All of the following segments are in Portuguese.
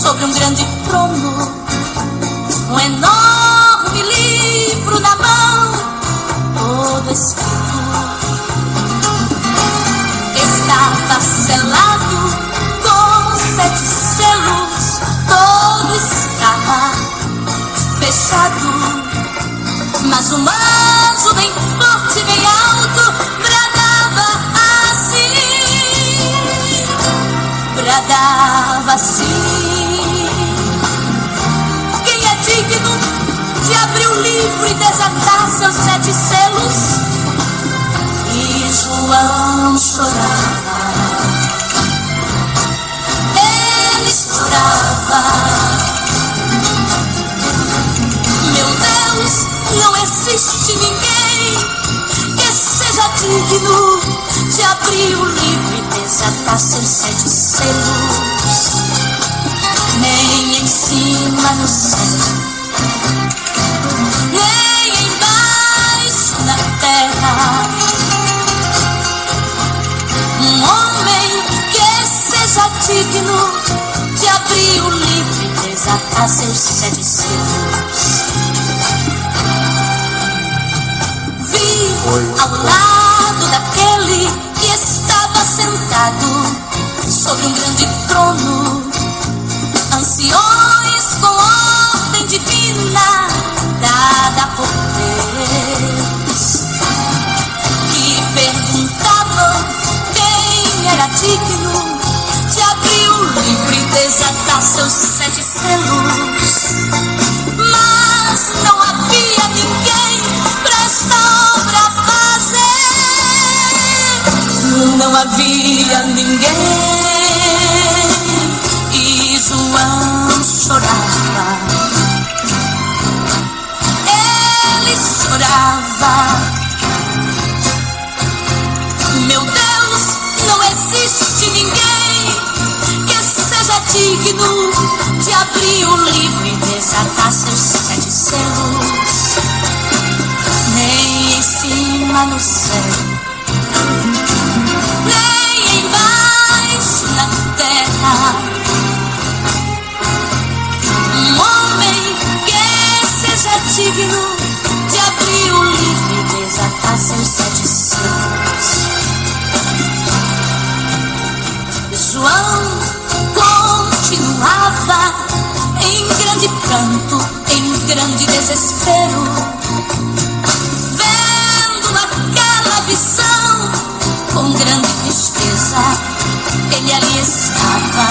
sobre um grande trono, um enorme livro na mão, todo escrito. Estava selado com 7 selos, todo estava fechado. Mas um anjo bem forte, bem alto, bradava assim: quem é digno de abrir o livro e desatar seus 7 selos? E João chorava, ele chorava. Meu Deus, não existe ninguém que seja digno de abrir o livro e desatar seus 7 selos, nem em cima no céu, nem embaixo na terra. Um homem que seja digno de abrir o livro e desatar seus 7 selos. Vi ao lado daquele que estava sentado sobre um grande trono, anciões com ordem divina dada por Deus, que perguntavam quem era digno de abrir o livro e desatar seus 7 selos. Mas não havia ninguém para esta obra fazer. Não havia ninguém. E João chorava, ele chorava. Meu Deus, não existe ninguém que seja digno de abrir o livro e desatar seus 7 selos, nem em cima no céu, nem embaixo na terra. Um homem que seja digno de abrir o livro e desatar seus 7 selos. João continuava em grande pranto, em grande desespero, vendo aquela visão com grande tristeza. Ele ali estava,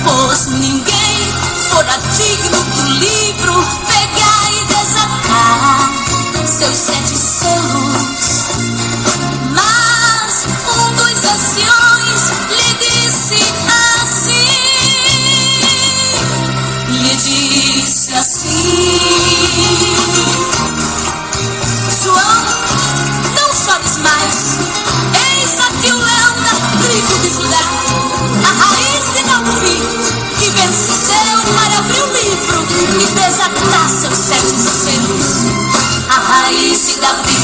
pois ninguém fora digno do livro pegar e desatar seus 7 selos. Mas um dos anciões lhe disse assim: João, não chores mais. Eis aqui o leão da tribo de Judá, a raiz de Davi, que venceu para abrir o livro e desatar seus 7 selos. A raiz de Davi,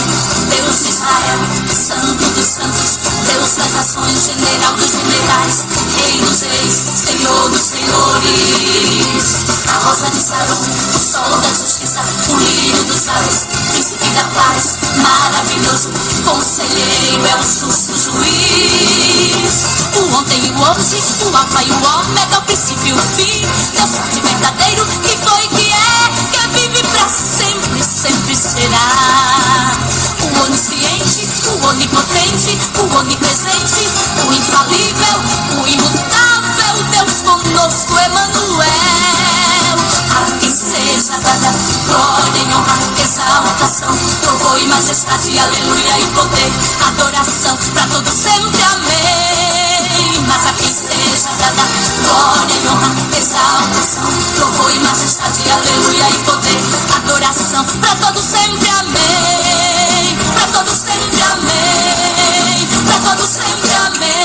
Deus de Israel, Santo dos santos, Deus das nações, general dos generais, Rei dos reis, Senhor dos senhores. A rosa de Saron, o sol da justiça, o lírio dos ares, príncipe da paz, maravilhoso, conselheiro, é o justo juiz. O ontem e o hoje, o alfa e o ômega, o princípio e o fim, Deus forte e verdadeiro, que foi, que vive pra sempre, sempre será. O onisciente, o onipotente, o onipresente, o infalível, o imutável, Deus conosco, Emanuel. A quem seja dada glória e honra, exaltação, louvor e majestade, aleluia e poder, adoração pra todos sempre, amém. Mas a quem seja dada glória e honra, exaltação, louvor e majestade, aleluia e poder, adoração pra todos sempre, amém. Pra todos sempre, amém. Pra todos sempre, amém.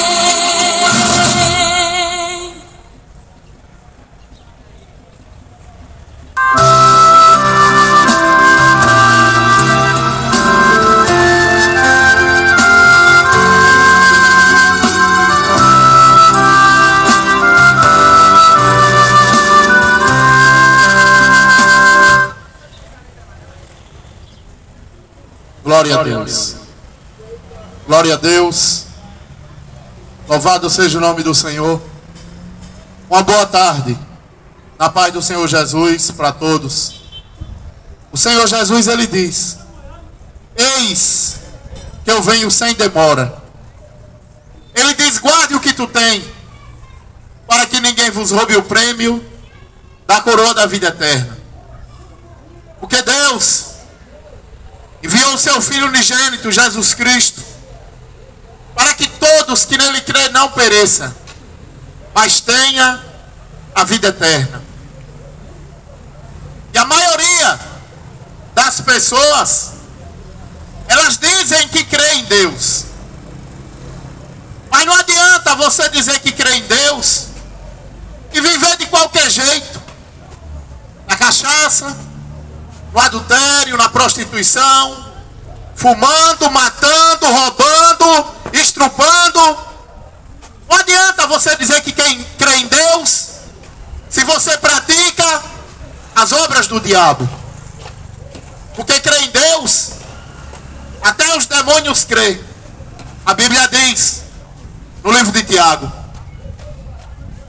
Glória a Deus. Glória a Deus. Louvado seja o nome do Senhor. Uma boa tarde. Na paz do Senhor Jesus para todos. O Senhor Jesus, Ele diz: eis que eu venho sem demora. Ele diz: guarde o que tu tem, para que ninguém vos roube o prêmio da coroa da vida eterna. Porque Deus enviou o seu Filho unigênito, Jesus Cristo, para que todos que nele crêem não pereçam, mas tenha a vida eterna. E a maioria das pessoas, elas dizem que creem em Deus. Mas não adianta você dizer que crê em Deus e viver de qualquer jeito. Na cachaça, no adultério, na prostituição, fumando, matando, roubando, estrupando. Não adianta você dizer que crê em Deus se você pratica as obras do diabo. Porque crê em Deus, até os demônios crêem. A Bíblia diz no livro de Tiago.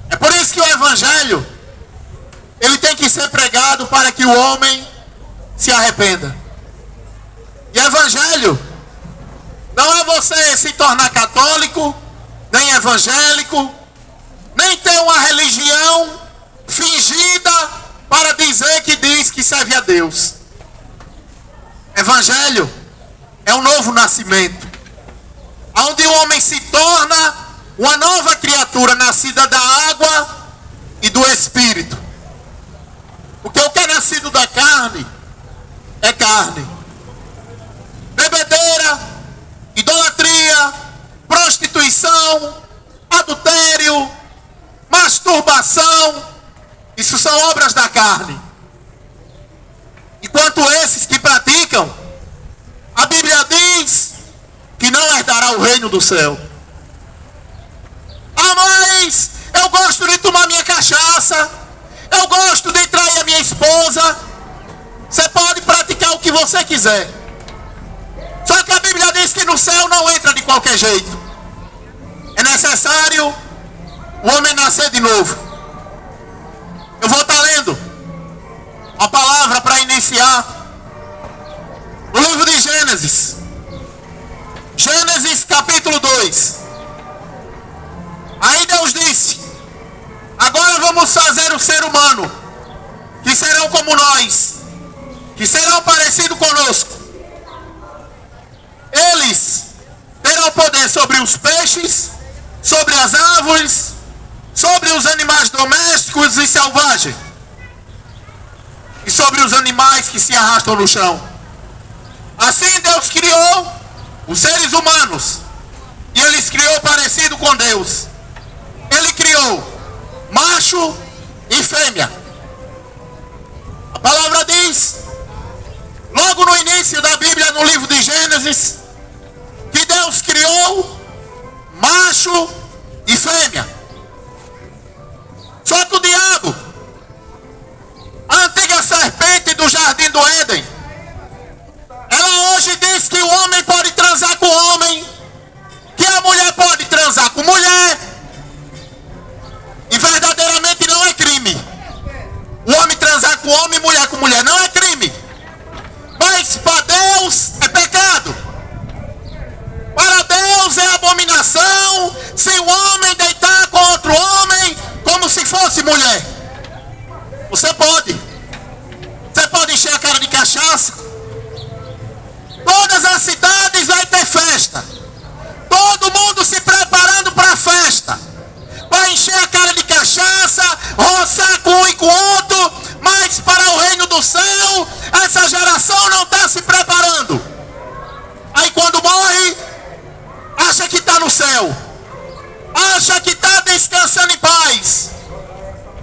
É por isso que o Evangelho, ele tem que ser pregado para que o homem se arrependa. E Evangelho não é você se tornar católico, nem evangélico, nem ter uma religião fingida para dizer que diz que serve a Deus. Evangelho é um novo nascimento, onde o homem se torna uma nova criatura nascida da água e do Espírito. Porque o que é nascido da carne é carne. Bebedeira, idolatria, prostituição, adultério, masturbação, isso são obras da carne. Enquanto esses que praticam, a Bíblia diz que não herdará o reino do céu. Ah, mas eu gosto de tomar minha cachaça, eu gosto de trair a minha esposa. Você pode praticar o que você quiser. Só que a Bíblia diz que no céu não entra de qualquer jeito. É necessário o homem nascer de novo. Eu vou estar lendo a palavra para iniciar no livro de Gênesis. Gênesis capítulo 2. Aí Deus disse: agora vamos fazer o ser humano, que serão como nós, que serão parecidos conosco. Eles terão poder sobre os peixes, sobre as árvores, sobre os animais domésticos e selvagens, e sobre os animais que se arrastam no chão. Assim Deus criou os seres humanos, e Ele os criou parecido com Deus. Ele criou macho e fêmea. A palavra diz, logo no início da Bíblia, no livro de Gênesis, que Deus criou macho e fêmea. Só que o diabo, a antiga serpente do jardim do Éden, ela hoje diz que o homem pode transar com homem, que a mulher pode transar com mulher. E verdadeiramente não é crime. O homem transar com homem, mulher com mulher, não é crime. Mas para Deus é pecado. Para Deus é abominação se o homem deitar com outro homem como se fosse mulher. Você pode encher a cara de cachaça. Todas as cidades vai ter festa. Todo mundo se preparando para a festa, para encher a cara de cachaça, roçar com um e com o outro. Mas para o reino do céu, essa geração não está se preparando. Aí quando morre, acha que está no céu, acha que está descansando em paz.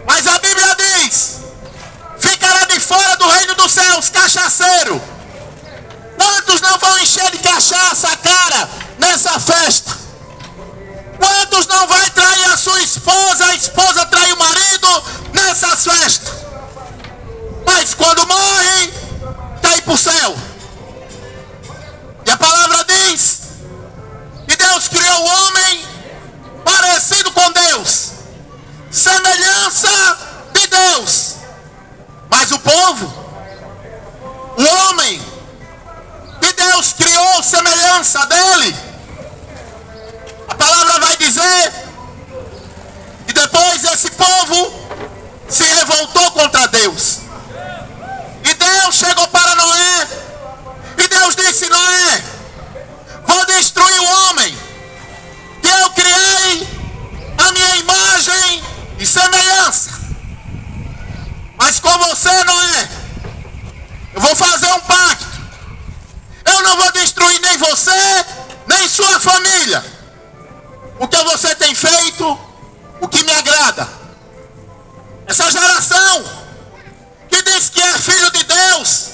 Mas a Bíblia diz: ficará de fora do reino dos céus cachaceiro. Quantos não vão encher de cachaça a cara nessa festa? Quantos não vai trair a sua esposa, a esposa trai o marido nessas festas? Mas quando morre, está aí para o céu. semelhança de Deus. Mas o povo, o homem que Deus criou semelhança dele, a palavra vai dizer que depois esse povo se revoltou contra Deus. E Deus chegou para Noé e Deus disse: Noé, vou destruir o homem que eu criei a minha imagem e semelhança. Mas com você, Noé, eu vou fazer um pacto. Eu não vou destruir nem você, nem sua família. Porque você tem feito o que me agrada. Essa geração que diz que é filho de Deus,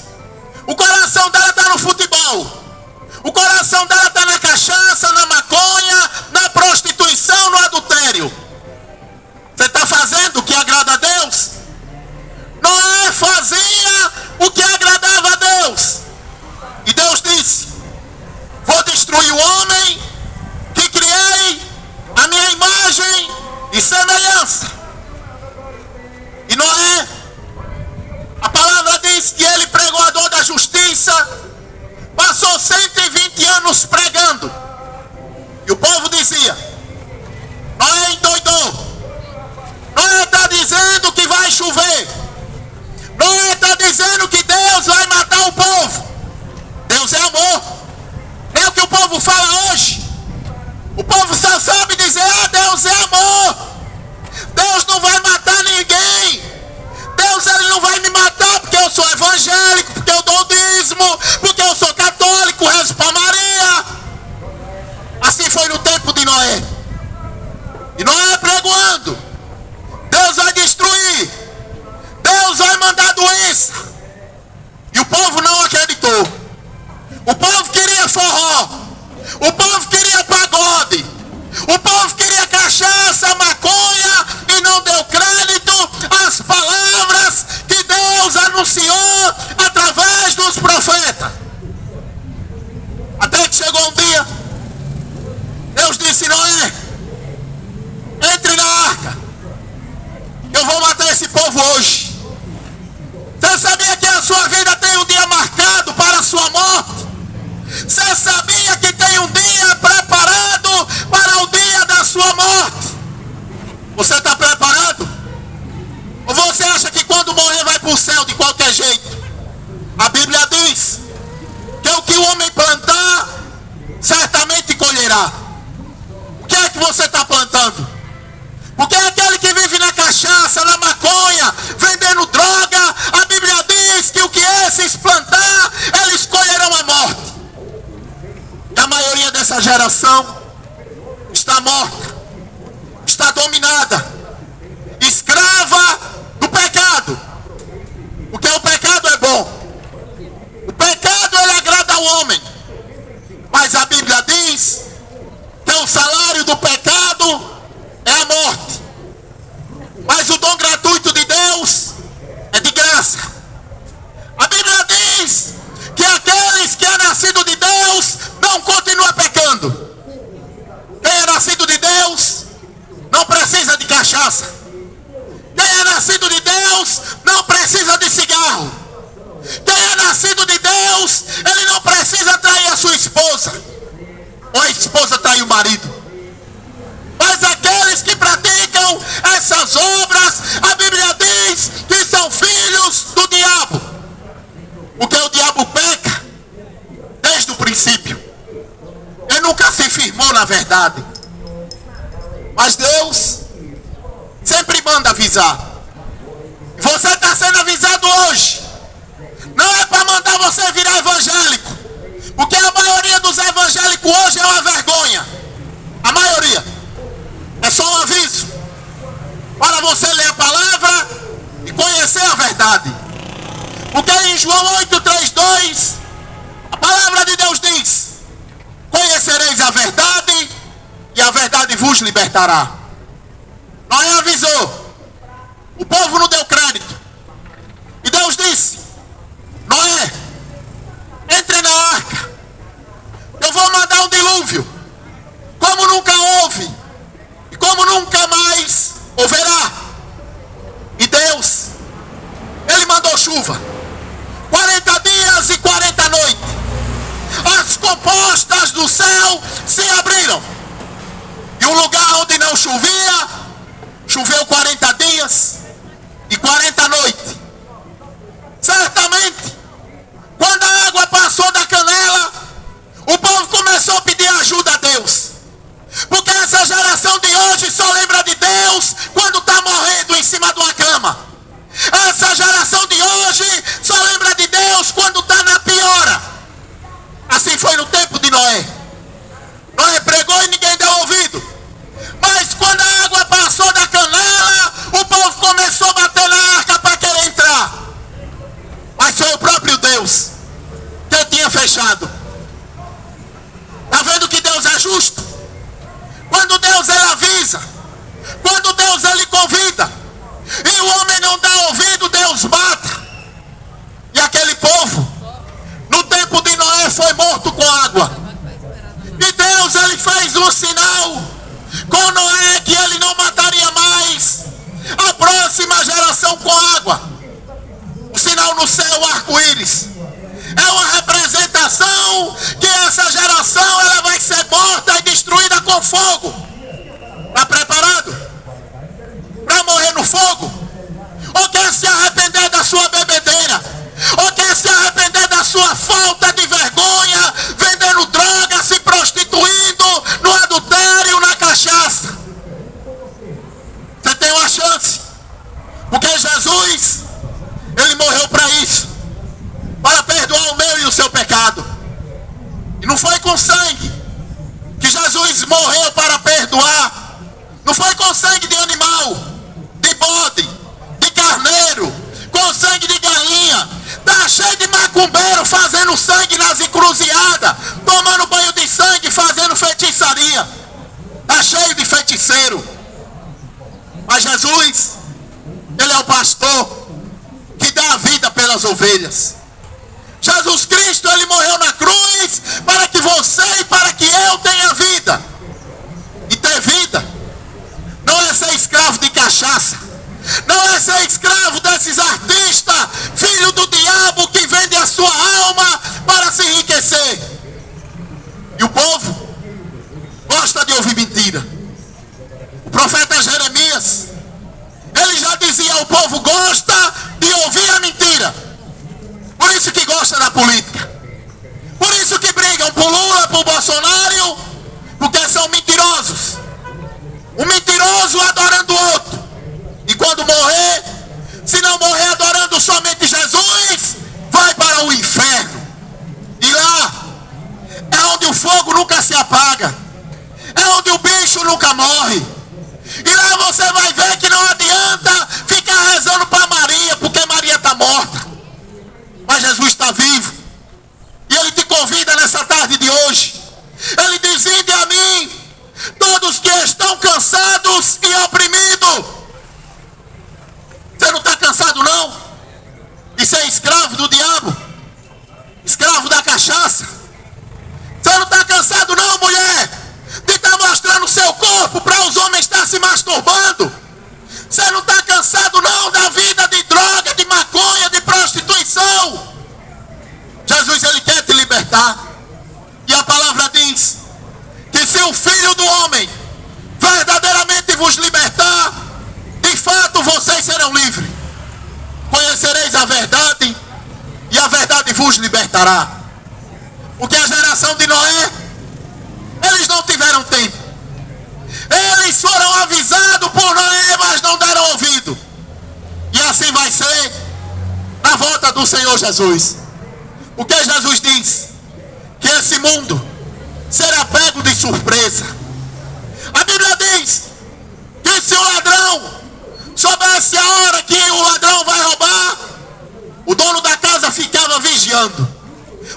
o coração dela está no futebol. O coração dela está na cachaça, na maconha, na prostituição, no adultério. Você está fazendo o que agrada a Deus? Noé fazia o que agradava a Deus. E Deus disse: vou destruir o homem que criei a minha imagem e semelhança. E Noé, a palavra diz que ele pregou a dor da justiça, passou 120 anos pregando. E o povo dizia: Noé endoidou. Noé está dizendo que vai chover. Noé está dizendo que Deus vai matar o povo. Deus é amor. É o que o povo fala hoje. O povo só sabe dizer: ah, Deus é amor. Deus não vai matar ninguém. Deus, ele não vai me matar porque eu sou evangélico, porque eu dou dízimo, porque eu sou católico, rezo para Maria. Assim foi no tempo de Noé. E Noé pregoando: Deus vai destruir, Deus vai mandar doença. E o povo não acreditou. O povo queria forró, o povo queria pagode, o povo queria cachaça, maconha, e não deu crédito às palavras que Deus anunciou através dos profetas. Até que chegou um dia, Deus disse: Noé, entre na arca, eu vou matar esse povo hoje. Você sabia que a sua vida tem um dia marcado para a sua morte? Você sabia que tem um dia preparado para o dia da sua morte? Você está preparado? Ou você acha que quando morrer vai para o céu de qualquer jeito? A Bíblia diz que o que o homem plantar, certamente colherá. O que é que você está plantando? Porque aquele que vive na cachaça, na maconha, vendendo droga, a Bíblia diz que o que esses plantar, eles colherão a morte. E a maioria dessa geração está morta, está dominada, escrava do pecado. Porque o pecado é bom. O pecado, ele agrada ao homem. Mas a Bíblia diz que o salário do pecado é a morte. Mas o dom gratuito de Deus é de graça. A Bíblia diz que aqueles que é nascido de Deus não continua pecando. Quem é nascido de Deus não precisa de cachaça. Quem é nascido de Deus não precisa de cigarro. Quem é nascido de Deus, ele não precisa trair a sua esposa, ou a esposa trair o marido. Mas aqueles que praticam essas obras, a Bíblia diz que são filhos do diabo. Porque o diabo peca desde o princípio. Ele nunca se firmou na verdade. Mas Deus sempre manda avisar. Você está sendo avisado hoje. Não é para mandar você virar evangélico. Porque a maioria dos evangélicos hoje é uma vergonha. A maioria. É só um aviso para você ler a palavra e conhecer a verdade. Porque em João 8:32, a palavra de Deus diz: conhecereis a verdade e a verdade vos libertará. Noé avisou, o povo não deu crédito. E Deus disse: Noé, entre na arca, eu vou mandar um dilúvio, como nunca houve e como nunca mais haverá. chuva. 40 dias e 40 noites. As compostas do céu se abriram. E o lugar onde não chovia, choveu 40 dias e 40 noites. Certamente, quando a água passou da canela, o povo começou a pedir ajuda a Deus. Porque essa geração de hoje só lembra de Deus quando está morrendo em cima de uma cama. Essa geração de hoje só lembra de Deus quando está na piora. Assim foi no tempo de Noé. Noé pregou e ninguém deu ouvido. Mas quando a água passou da canela, o povo começou a bater na arca para querer entrar. Mas foi o próprio Deus que tinha fechado. Está vendo que Deus é justo? Quando Deus ele avisa, quando Deus ele convida, e o homem não dá ouvido, Deus mata. E aquele povo, no tempo de Noé, foi morto com água. E Deus ele fez um sinal com Noé que ele não mataria mais a próxima geração com água. O sinal no céu, o arco-íris, é uma representação que essa geração ela vai ser morta e destruída com fogo. Está preparado para morrer no fogo? Ou quer se arrepender da sua bebedeira? Ou quer se arrepender da sua falta de vergonha, vendendo droga, se prostituindo, no adultério, na cachaça? Você tem uma chance. Porque Jesus, ele morreu para isso, para perdoar o meu e o seu pecado. E não foi com sangue que Jesus morreu para perdoar. Não foi com sangue de animal, de bode, de carneiro, com sangue de galinha. Está cheio de macumbeiro fazendo sangue nas encruzilhadas, tomando banho de sangue, fazendo feitiçaria. Está cheio de feiticeiro. Mas Jesus, ele é o pastor que dá a vida pelas ovelhas. Jesus Cristo, ele morreu na cruz para que você e para que eu tenha vida. E ter vida não é ser escravo de cachaça, não é ser escravo desses artistas, filho do diabo, que vende a sua alma para se enriquecer. E o povo gosta de ouvir mentira. O profeta Jeremias, ele já dizia: o povo gosta de ouvir a mentira. Por isso que gosta da política. Por isso que brigam por Lula, por Bolsonaro, porque são mentirosos. Um mentiroso adorando o outro. E quando morrer, se não morrer adorando somente Jesus, vai para o inferno. E lá é onde o fogo nunca se apaga, é onde o bicho nunca morre. E lá você vai ver que não adianta ficar rezando para Maria, porque Maria está morta. Mas Jesus está vivo. E ele te convida nessa tarde de hoje. Ele diz: vinde a mim, todos que estão cansados e oprimidos. Você não está cansado não? De ser escravo do diabo? Escravo da cachaça? Você não está cansado não, mulher? De estar mostrando o seu corpo para os homens estar se masturbando? Você não está cansado não da vida de droga, de maconha, de prostituição? Jesus, ele quer te libertar. E a palavra diz que se o Filho do Homem verdadeiramente vos libertar, de fato vocês serão livres. Conhecereis a verdade e a verdade vos libertará. Porque a geração de Noé, eles não tiveram tempo. Eles foram avisados por Noé, mas não deram ouvido. E assim vai ser na volta do Senhor Jesus. Porque Jesus diz que esse mundo será pego de surpresa. A Bíblia diz que se o ladrão soubesse a hora que o ladrão vai roubar, o dono da casa ficava vigiando.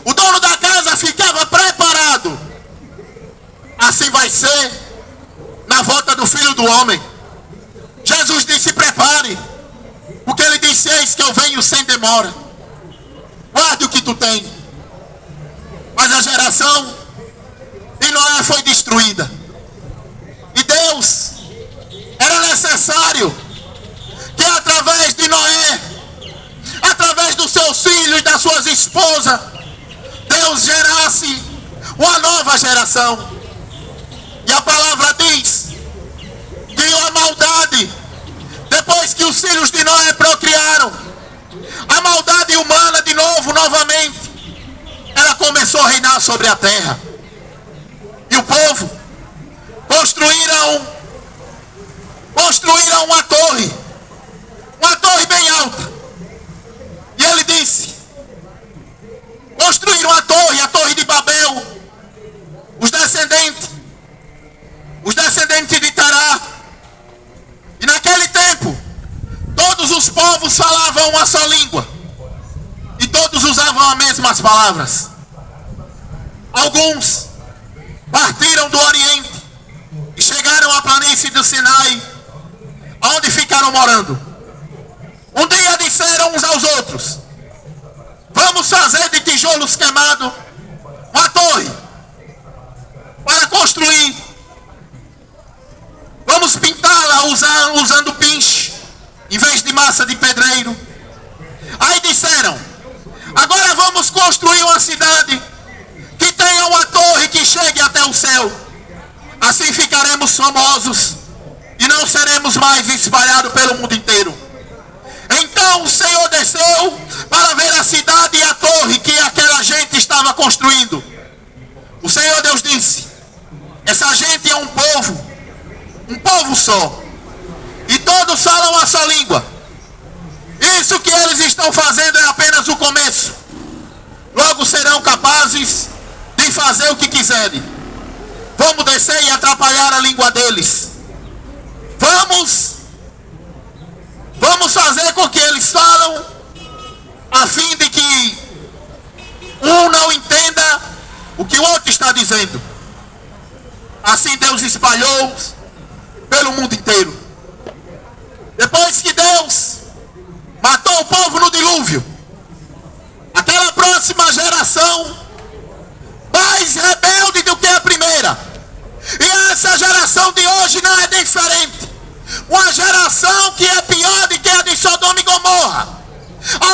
O dono da casa ficava preparado. Assim vai ser na volta do Filho do Homem. Jesus disse: prepare, porque ele disse: eis que eu venho sem demora. Guarde o que tu tem. Mas a geração de Noé foi destruída. E Deus, era necessário que através de Noé, através nasce uma nova geração. E a palavra diz que a maldade, depois que os filhos de Noé procriaram, a maldade humana novamente, ela começou a reinar sobre a terra. E o povo construíram uma torre bem alta. E ele disse, construíram a torre de Babel, os descendentes de Terá. E naquele tempo, todos os povos falavam uma só língua, e todos usavam as mesmas palavras. Alguns partiram do Oriente e chegaram à planície do Sinai, onde ficaram morando. Um dia disseram uns aos outros: vamos fazer de tijolos queimados uma torre para construir. Vamos pintá-la usando pinche em vez de massa de pedreiro. Aí disseram: agora vamos construir uma cidade que tenha uma torre que chegue até o céu. Assim ficaremos famosos e não seremos mais espalhados pelo mundo inteiro. Então o Senhor desceu para ver a cidade e a torre que aquela gente estava construindo. O Senhor Deus disse: essa gente é um povo só, e todos falam a sua língua. Isso que eles estão fazendo é apenas o começo. Logo serão capazes de fazer o que quiserem. Vamos descer e atrapalhar a língua deles. Vamos fazer com que eles falam, a fim de que um não entenda o que o outro está dizendo. Assim Deus espalhou pelo mundo inteiro. Depois que Deus matou o povo no dilúvio, aquela próxima geração, mais rebelde do que a primeira, e essa geração de hoje não é diferente. Uma geração que é pior do que a de Sodoma e Gomorra,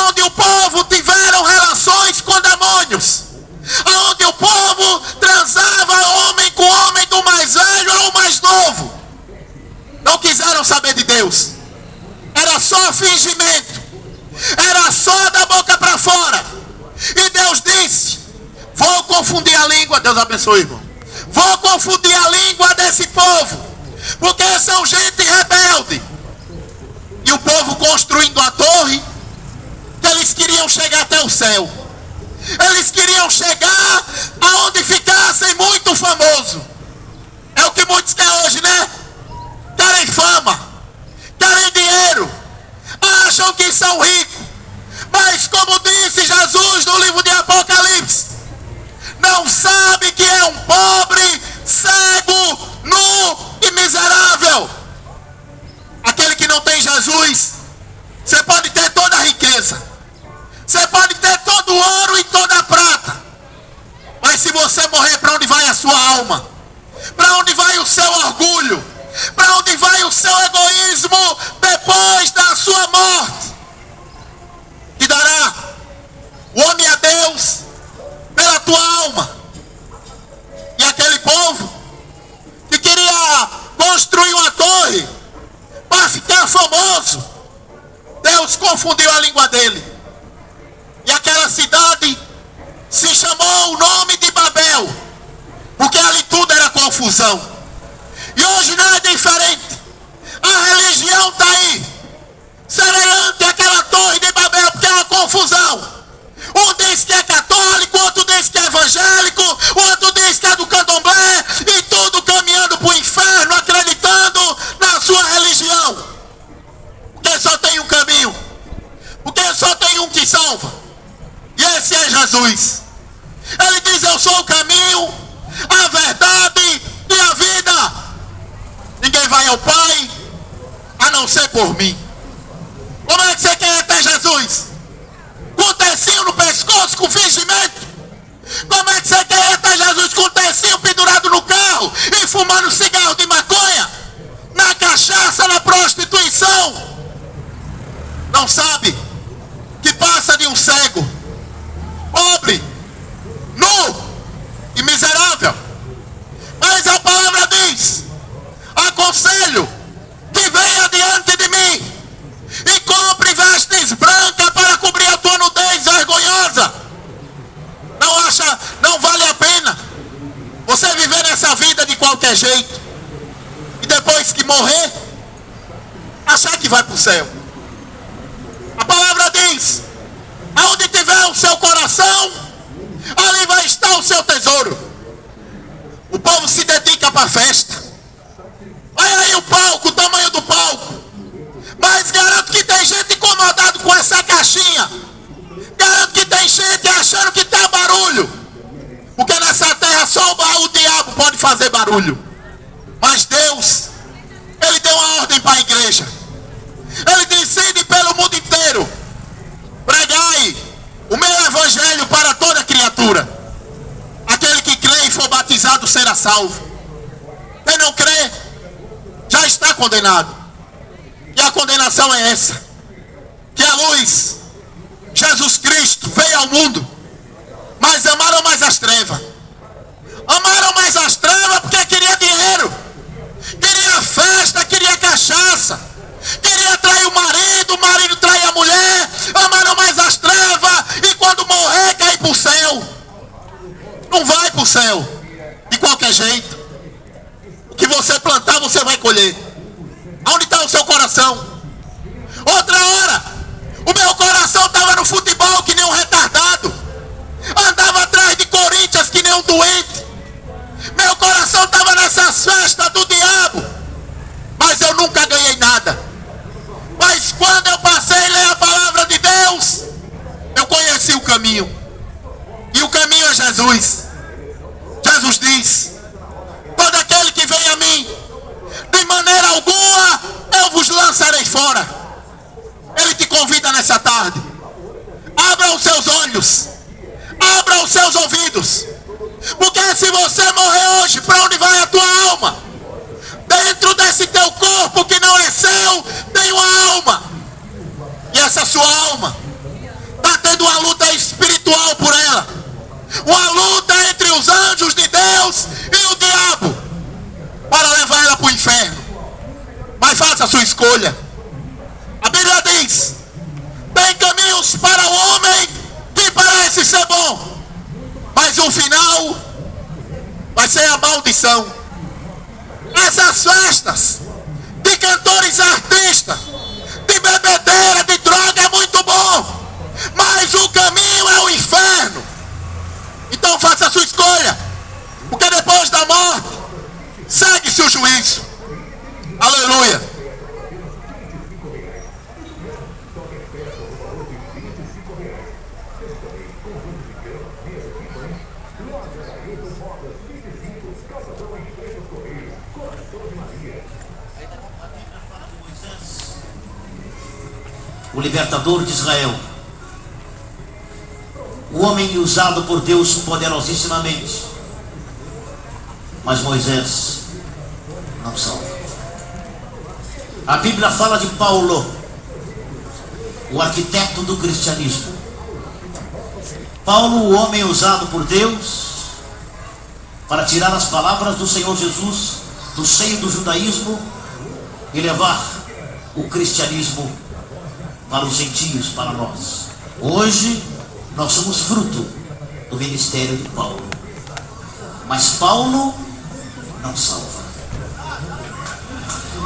onde o povo tiveram relações com demônios, onde o povo transava homem com homem, do mais velho ao mais novo. Não quiseram saber de Deus. Era só fingimento, era só da boca para fora. E Deus disse: vou confundir a língua. Deus abençoe, irmão. Vou confundir a língua desse povo, porque são gente rebelde. E o povo construindo a torre, que eles queriam chegar até o céu. Eles queriam chegar aonde ficassem muito famoso. É o que muitos querem hoje, né? Querem fama, querem dinheiro, acham que são ricos. Mas como disse Jesus no livro de Apocalipse, não sabe que é um pobre, cego, nu e miserável. Aquele que não tem Jesus, você pode ter toda a riqueza, você pode ter todo o ouro e toda a prata, mas se você morrer, para onde vai a sua alma? Para onde vai o seu orgulho? Para onde vai o seu egoísmo depois da sua morte? Que dará o homem a Deus pela tua alma. E aquele povo que queria construir uma torre para ficar famoso, Deus confundiu a língua dele. E aquela cidade se chamou o nome de Babel, porque ali tudo era confusão. E hoje não é diferente. A religião está aí, semelhante àquela torre de Babel, porque é uma confusão. Um diz que é católico, outro diz que é evangélico, outro diz que é do candomblé, e tudo caminhando para o inferno, acreditando na sua religião. Porque só tem um caminho, porque só tem um que salva, e esse é Jesus. Ele diz: eu sou o caminho, a verdade e a vida. Ninguém vai ao Pai a não ser por mim. Como é que você quer até Jesus? Com tecinho no pescoço, com fingimento? Como é que você quer até Jesus com tecinho pendurado no carro e fumando cigarro de maconha, na cachaça, na prostituição? Não sabe que passa de um cego, pobre, nu qualquer jeito, e depois que morrer, achar que vai para o céu. A palavra diz: aonde tiver o seu coração, ali vai estar o seu tesouro. O povo se dedica para a festa. Olha aí o palco, o tamanho do palco. Mas garanto que tem gente incomodado com essa caixinha. Garanto que tem gente achando que tem barulho. Porque nessa terra só o diabo pode fazer barulho. Mas Deus, Ele deu uma ordem para a igreja. Ele decide pelo mundo inteiro: pregai o meu evangelho para toda criatura. Aquele que crê e for batizado será salvo. Quem não crê já está condenado. E a condenação é essa: que a luz, Jesus Cristo, veio ao mundo, mas amaram mais as trevas. Amaram mais as trevas porque queria dinheiro, queria festa, queria cachaça, queria trair o marido trair a mulher. Amaram mais as trevas, e quando morrer cai para o céu. Não vai para o céu de qualquer jeito. O que você plantar você vai colher. Aonde está o seu coração? Outra hora, o meu coração estava no futebol que nem um retardado, andava atrás de Corinthians que nem um doente. Meu coração estava nessas festas do diabo, mas eu nunca ganhei nada. Mas quando eu passei a ler a palavra de Deus, eu conheci o caminho. E o caminho é Jesus. Jesus diz: todo aquele que vem a mim, de maneira alguma eu vos lançarei fora. Ele te convida nessa tarde: abra os seus olhos, abra os seus ouvidos, porque se você morrer hoje, para onde vai a tua alma? Dentro desse teu corpo que não é seu, tem uma alma. E essa sua alma está tendo uma luta espiritual por ela, uma luta entre os anjos de Deus e o diabo, para levar ela para o inferno. Mas faça a sua escolha. A Bíblia diz: tem caminhos para o homem que parece ser bom, mas o final vai ser a maldição. Essas festas de cantores artistas, de bebedeira, de droga é muito bom, mas o caminho é o inferno. Então faça a sua escolha, porque depois da morte segue-se o juízo. Aleluia. O libertador de Israel, o homem usado por Deus poderosíssimamente, mas Moisés não salva. A Bíblia fala de Paulo, o arquiteto do cristianismo. Paulo, o homem usado por Deus para tirar as palavras do Senhor Jesus do seio do judaísmo e levar o cristianismo para os gentios, para nós. Hoje nós somos fruto do ministério de Paulo, mas Paulo não salva.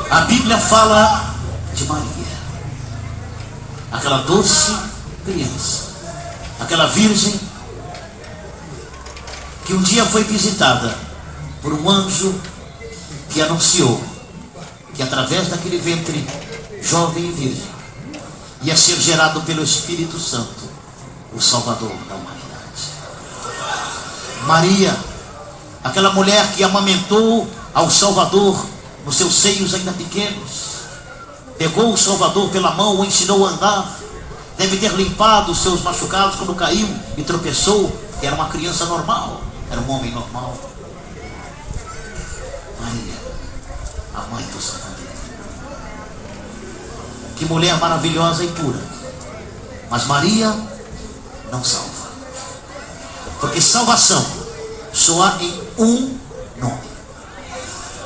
A Bíblia fala de Maria, aquela doce criança, aquela virgem que um dia foi visitada por um anjo que anunciou que através daquele ventre jovem e virgem ia ser gerado pelo Espírito Santo o Salvador da humanidade. Maria, aquela mulher que amamentou ao Salvador nos seus seios ainda pequenos, pegou o Salvador pela mão, o ensinou a andar, deve ter limpado os seus machucados quando caiu e tropeçou, que era uma criança normal, era um homem normal. Maria, a mãe do Salvador. Que mulher maravilhosa e pura. Mas Maria não salva, porque salvação só há em um nome.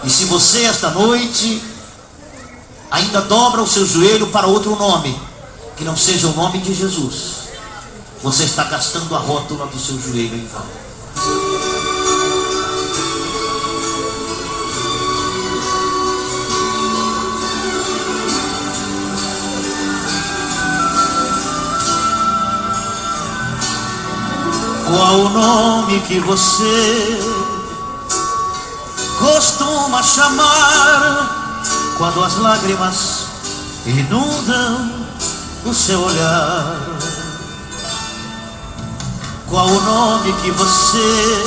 E se você esta noite ainda dobra o seu joelho para outro nome que não seja o nome de Jesus, você está gastando a rótula do seu joelho em vão. Qual o nome que você costuma chamar quando as lágrimas inundam o seu olhar? Qual o nome que você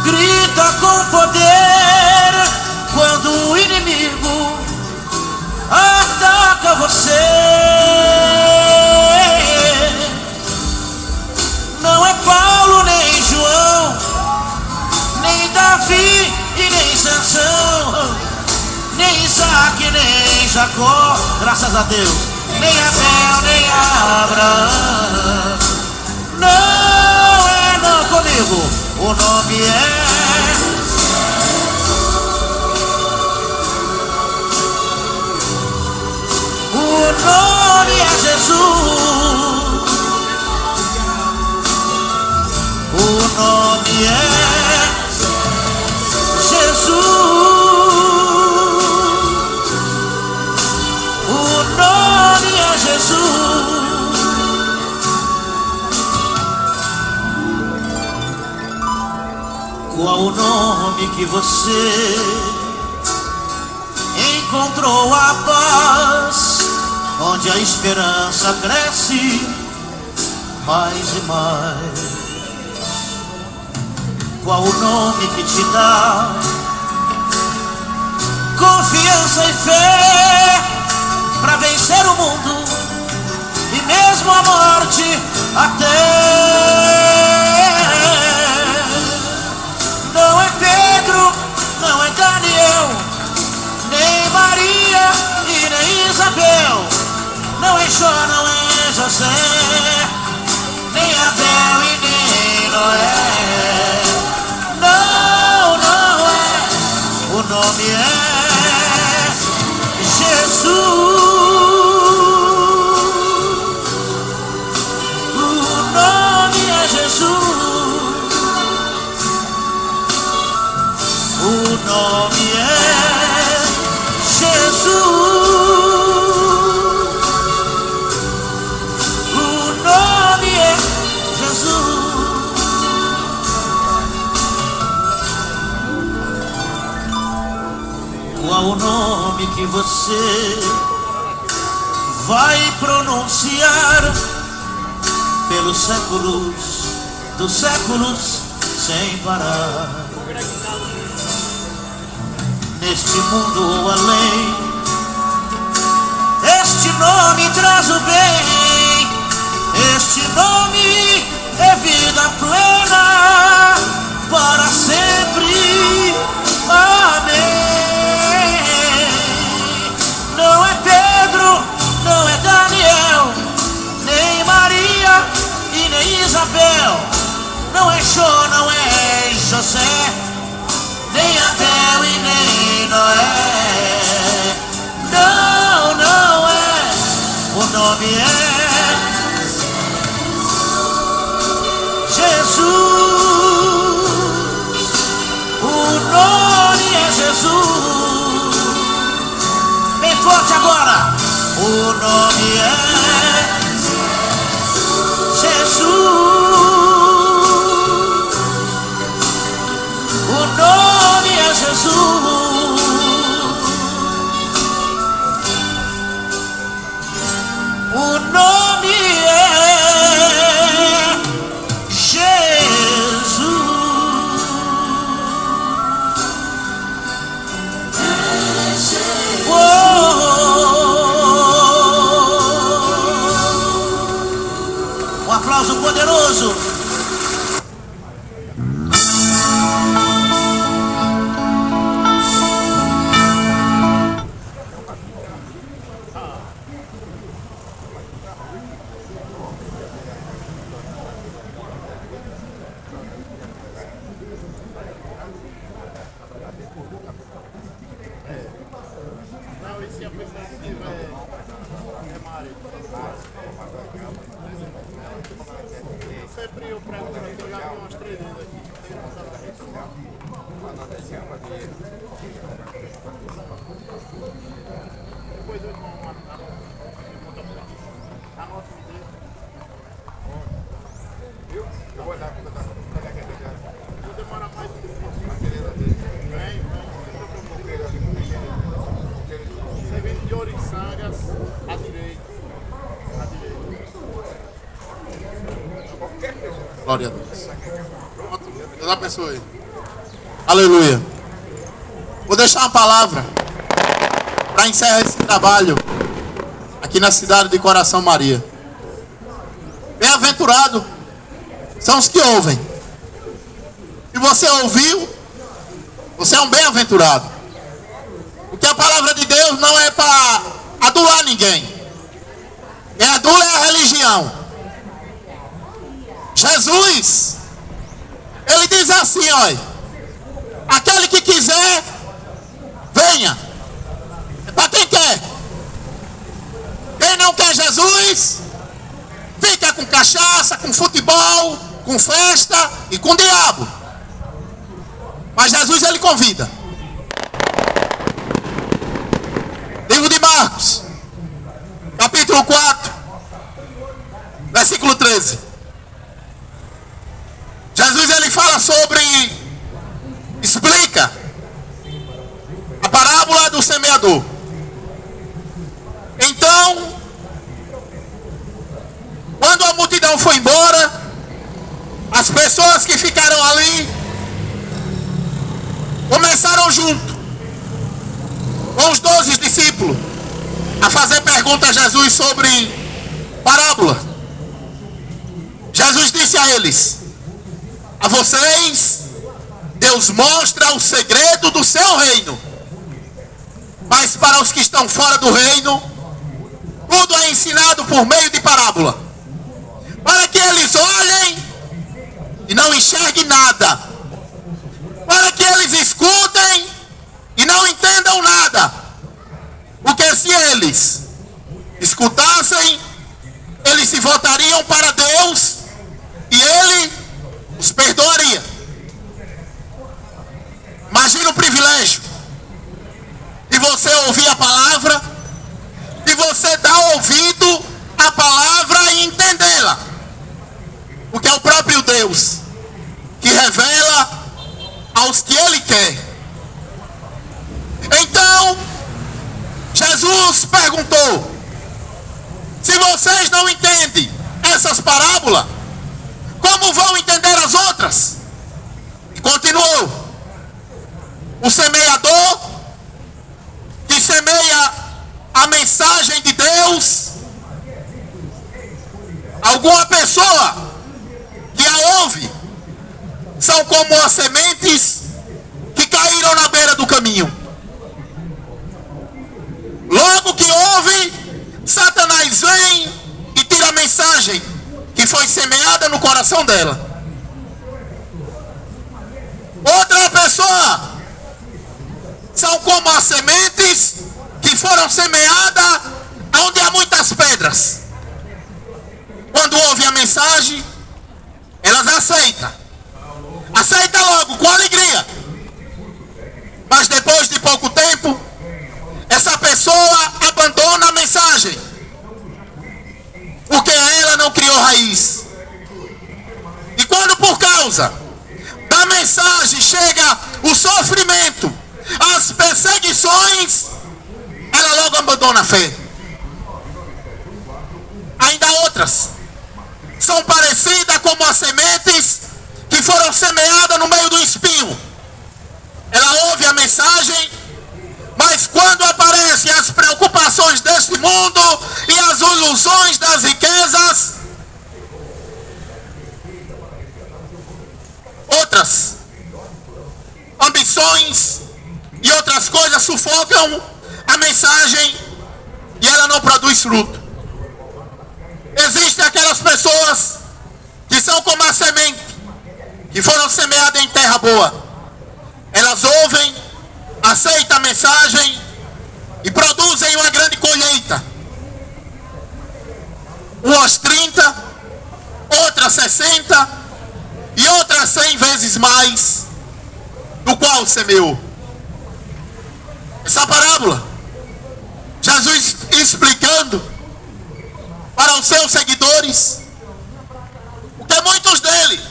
grita com poder quando o inimigo ataca você? Não é Paulo nem João, nem Davi e nem Sansão, nem Isaac, nem Jacó, graças a Deus, nem Abel, nem Abraão. Não é não comigo, o nome é o nome é Jesus. O nome é Jesus. O nome é Jesus. Qual o nome que você encontrou a paz, onde a esperança cresce mais e mais? Qual o nome que te dá confiança e fé para vencer o mundo e mesmo a morte até? Não é Pedro, não é Daniel, nem Maria e nem Isabel, não é Jó, não é José, nem Abel e nem Noé. Não, não é. O nome é Jesus. O nome é Jesus. O nome é Jesus. O nome é Jesus. Qual o nome que você vai pronunciar pelos séculos dos séculos sem parar? Neste mundo ou além, este nome traz o bem, este nome é vida plena para sempre. Amém. Não é Pedro, não é Daniel, nem Maria e nem Isabel, não é Jó, não é José, nem Abel e nem Noé. Não, não é. O nome é Jesus. O nome é Jesus. Bem forte agora. O nome é Jesus. O nome é Jesus. O nome é Jesus. Um aplauso poderoso. Sempre eu Glória a Deus. Pronto, Deus abençoe. Aleluia. Vou deixar uma palavra para encerrar esse trabalho aqui na cidade de Coração Maria. Bem-aventurado são os que ouvem. Se você ouviu, você é um bem-aventurado. Porque a palavra de Deus não é para adular ninguém. Quem adula é a religião. Jesus, ele diz assim, olha, aquele que quiser, venha. É para quem quer. Quem não quer Jesus, fica com cachaça, com futebol, com festa e com diabo. Mas Jesus, ele convida. Livro de Marcos, capítulo 4, versículo 13. Jesus, ele fala explica a parábola do semeador. Então, quando a multidão foi embora, as pessoas que ficaram ali começaram junto com os 12 discípulos a fazer perguntas a Jesus sobre parábola. Jesus disse a eles: a vocês Deus mostra o segredo do seu reino, mas para os que estão fora do reino, tudo é ensinado por meio de parábola, para que eles olhem e não enxerguem nada, para que eles escutem e não entendam nada. Porque se eles escutassem, eles se voltariam para Deus e Ele os perdoaria. Imagina o privilégio de você ouvir a palavra, de você dar ouvido à palavra e entendê-la. Porque é o próprio Deus que revela aos que Ele quer. Então, Jesus perguntou: se vocês não entendem essas parábolas, como vão entender as outras? E continuou: o semeador que semeia a mensagem de Deus, alguma pessoa que a ouve, são como as sementes que caíram na beira do caminho. Logo que ouve, Satanás vem e tira a mensagem que foi semeada no coração dela. Outra pessoa são como as sementes que foram semeadas onde há muitas pedras. Quando ouve a mensagem, elas aceitam logo com alegria, mas depois de pouco tempo, essa pessoa abandona a mensagem, porque ela não criou raiz. E quando por causa da mensagem chega o sofrimento, as perseguições, ela logo abandona a fé. Ainda outras são parecidas como as sementes que foram semeadas no meio do espinho. Ela ouve a mensagem, mas quando aparecem as preocupações deste mundo e as ilusões das riquezas, outras ambições e outras coisas sufocam a mensagem e ela não produz fruto. Existem aquelas pessoas que são como a semente que foram semeadas em terra boa. Elas ouvem, aceitam a mensagem e produzem uma grande colheita. Umas 30, outras 60 e outras 100 vezes mais do qual semeou. Essa parábola, Jesus explicando para os seus seguidores, porque muitos deles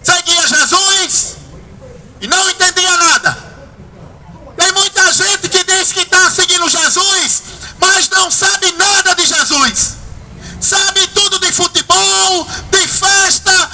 seguiam Jesus e não entendia nada. Tem muita gente que diz que está seguindo Jesus, mas não sabe nada de Jesus. Sabe tudo de futebol, de festa,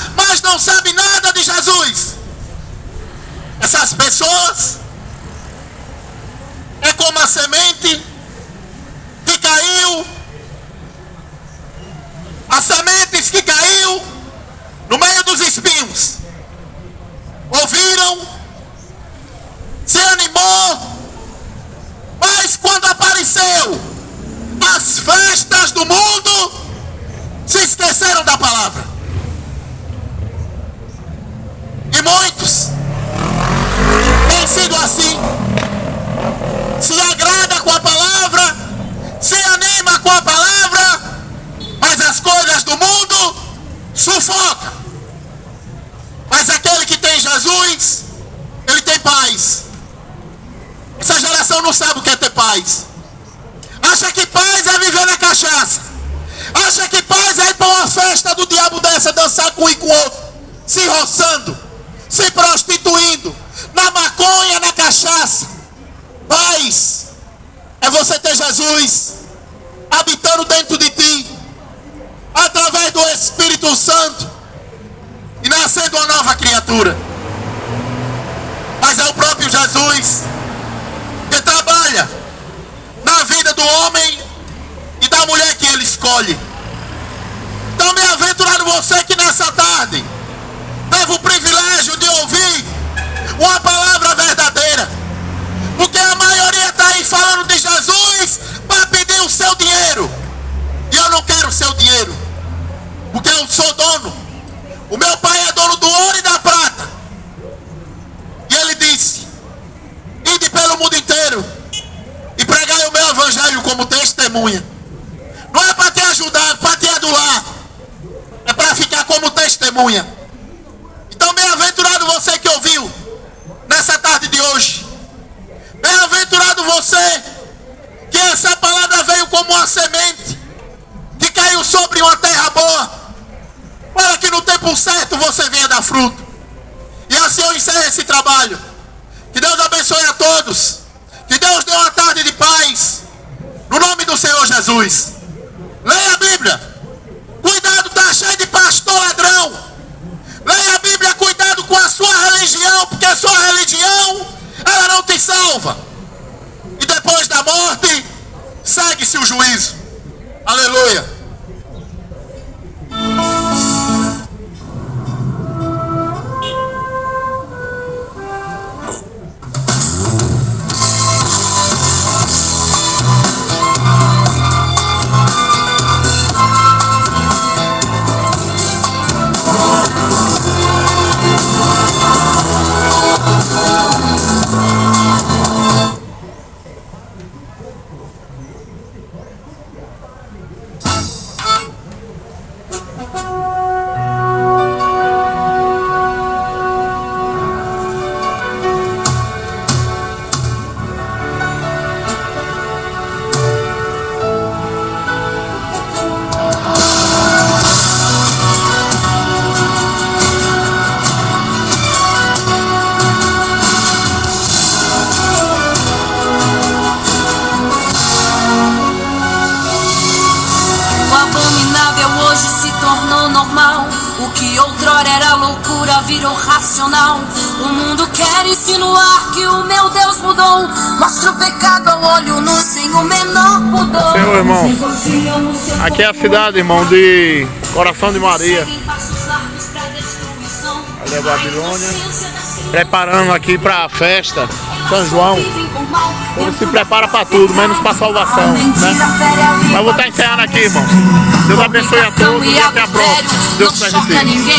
então não sabe o que é ter paz. Acha que paz é viver na cachaça. Acha que paz é ir para uma festa do diabo dessa, dançar com um e com o outro, se roçando, se prostituindo, na maconha, na cachaça. Paz é você ter Jesus habitando dentro de ti, através do Espírito Santo, e nascendo uma nova criatura. Mas é o próprio Jesus que trabalha na vida do homem e da mulher que ele escolhe. Então, bem-aventurado você que nessa tarde teve o privilégio de ouvir uma palavra verdadeira, porque a maioria está aí falando de Jesus para pedir o seu dinheiro, e eu não quero o seu dinheiro, porque eu sou dono. O meu pai é dono do ouro e da prata, e ele disse: ide pelo mundo inteiro e pregai o meu evangelho como testemunha. Não é para te ajudar, é para te adular, é para ficar como testemunha. Então, bem-aventurado você que ouviu nessa tarde de hoje. Bem-aventurado você que essa palavra veio como uma semente que caiu sobre uma terra boa, para que no tempo certo você venha dar fruto. E assim eu encerro esse trabalho. Que Deus abençoe a todos. Que Deus dê uma tarde de paz, no nome do Senhor Jesus. Leia a Bíblia. Cuidado, está cheio de pastor ladrão. Leia a Bíblia, cuidado com a sua religião, porque a sua religião, ela não te salva. E depois da morte, segue-se o juízo. Aleluia. O que outrora era loucura virou racional. O mundo quer insinuar que o meu Deus mudou. Mostra o pecado ao olho nu sem o menor pudor. Senhor, irmão, aqui é a cidade, irmão, de Coração de Maria. Ali é Babilônia. Preparando aqui para a festa São João. Ele se prepara para tudo, menos para salvação, né? Mas vou estar encerrando aqui, irmãos. Deus abençoe a todos e até a próxima. Deus permitir.